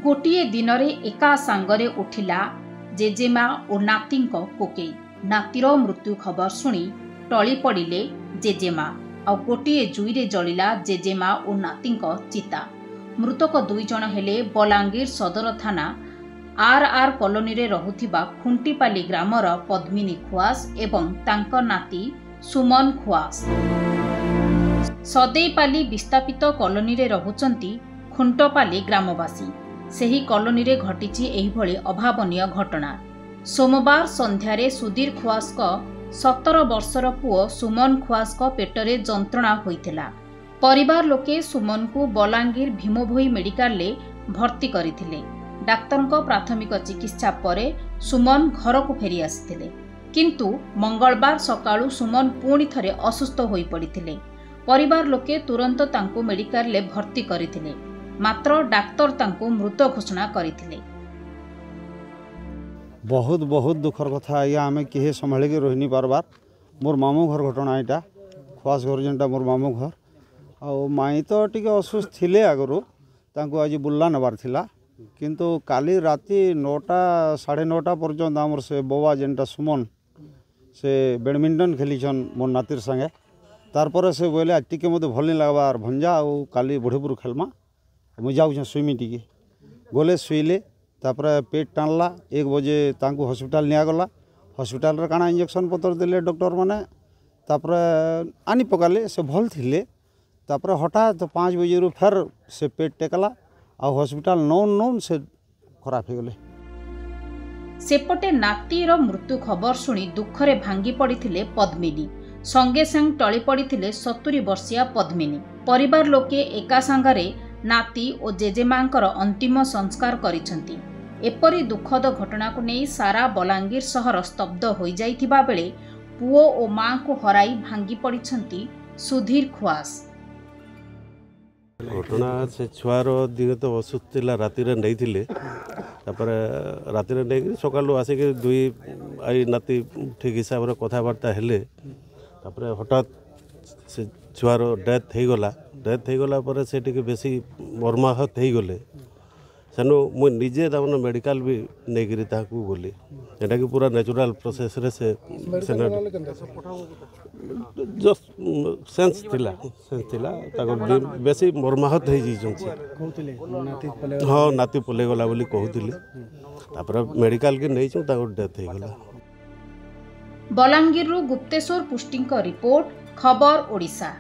गोटिए दिन एका सांगरे उठिला जेजेमा और नाती कोकेई। नातीर मृत्यु खबर शुणी टली पड़िले जेजेमा आ गोटिए जुईरे जलिला जेजेमा और नाती चिता। मृतक दुई जन हेले बलांगीर सदर थाना आर कॉलोनी रे रहुथिबा खुंटीपाली ग्रामर पद्मिनी खुआस एवं तांको नाती सुमन खुआस। सदैपाली विस्थापित कॉलोनी रे रहुचंती खुंटपाली ग्रामवासी। सेही कॉलोनी रे घटिछि एहिभଳି अभावनीय घटना। सोमवार संध्यारे सुधीर खुआस 17 वर्षर पुओ सुमन खुआस पेटरे जंत्रणा होइथिला। परिवार लोके सुमन को बलांगीर भीमभोई मेडिकल ले भर्ती करथिले। डाक्तरक प्राथमिक चिकित्सा परे सुमन घर को फेरी आसिथिले, किंतु मंगलवार सकाळु सुमन पुणी थरे असुस्थ होई पड़िथिले। परिवार लोके तुरंत तांको मेडिकल ले भर्ती करथिले, मात्र डाक्तर तांको मृत घोषणा करथिले। बहुत बहुत दुखर कथा या आमे केहे संभाळे के रोहिनी बार मोर मामू घर घटना एटा खुआस घर जेनटा मोर मामू घर आ माई तो टिके असुस्थ थिले आगरो तांको आज बुल्ला नबार थिला, किंतु काली राति 9टा 9:30 पर्यंत आमर से बवा जेनटा सुमन से बैडमिंटन खेलीछन मोर नातिर संगे। तारपर से बोले आज टिके मते भल नहीं लगबार भंजा आ काली बुढ़ेपुर खेलमा मुझे जाऊँ स्विमिंग टिके गले शुइले। तापर पेट टाणला 1 बजे तांको हॉस्पिटल नियागला। हॉस्पिटल रे काना इंजेक्शन पत्र देले डॉक्टर माने, तापर आनी पकाले से भल थिले। तापर हठात 5 बजे फेर से पेट टेकला आ हॉस्पिटल नौन से खराब हो गले। सेपटे नातीर मृत्यु खबर शुणी दुखरे भांगी पड़िथिले पद्मिनी। संगे संग टली पड़िथिले 70 वर्षीय पद्मिनी। परिवार लोके एका संगरे नाती और जेजेमांकर अंतिम संस्कार करिसंती। एपरी दुखद घटना को नहीं सारा बलांगीर सहर स्तब्ध हो जाइथिबा बेले पुओ और मां को हराई भांगी पड़िसंती सुधीर खुआस। घटना से छुआर दिह तो असुस्थ थिला राति रे नहीं थिले। तापर राति रे नहीं सकालू आसिक दुई आई नाती ठीक हिसाब रे कथबार्ता हेले। तापर हठात से छुआर डेथ हो गला पर से टिके बेसी मर्माहत हो गले। सेनु मु निजे तामने मेडिकल भी नहीं गिरी ताकू बोली एटा कि पूरा नेचुरल प्रोसेस रे से जस्ट सेंस थिला ताको बेसी मर्माहत हो जी हाँ नाती पले गला बोली कहूतिले। तापर मेडिकल के नहीं छु ताको डेथ हो गला। बलांगीर गुप्तेश्वर पुष्टि रिपोर्ट खबर ओडिशा।